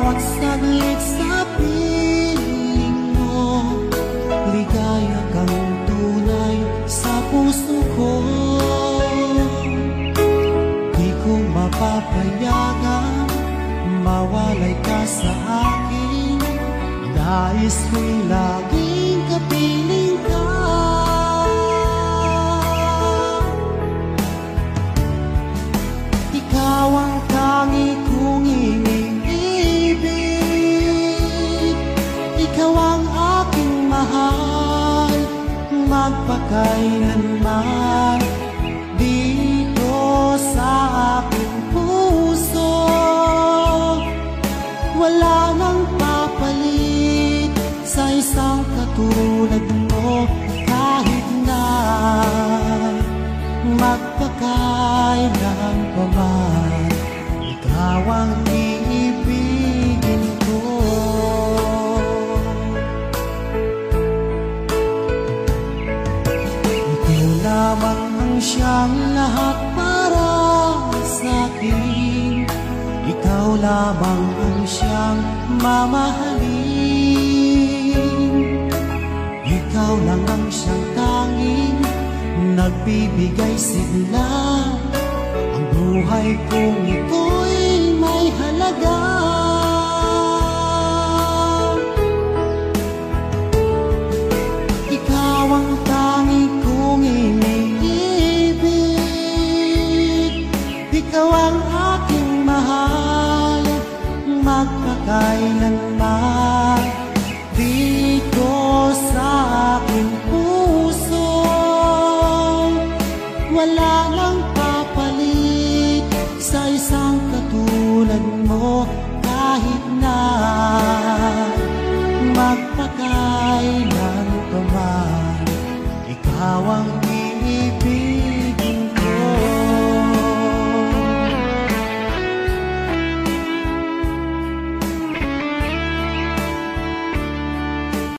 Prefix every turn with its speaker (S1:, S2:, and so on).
S1: bawat saglit sa piling mo. Ligaya kang tunay sa puso ko. Di ko mapapayagan mawalay ka sa akin. Nais ko'y laging kapiling ka. Ikaw ang tangi kong iniibig. Ikaw ang aking mahal, magpakailanman. Dito sa aking puso, wala nang papalit sa isang katulad mo. Kahit na magpakailan pa man, ikaw ang iibigin ko. Ikaw lamang ang siyang lahat para sa akin. Ikaw lamang ang siyang mamahalin. Ikaw lang ang siyang tanging nagbibigay sigla. Ang buhay kong ito'y may halaga. Ikaw ang tanging kong iniibig. Ikaw ang aking mahal, magpakailanman.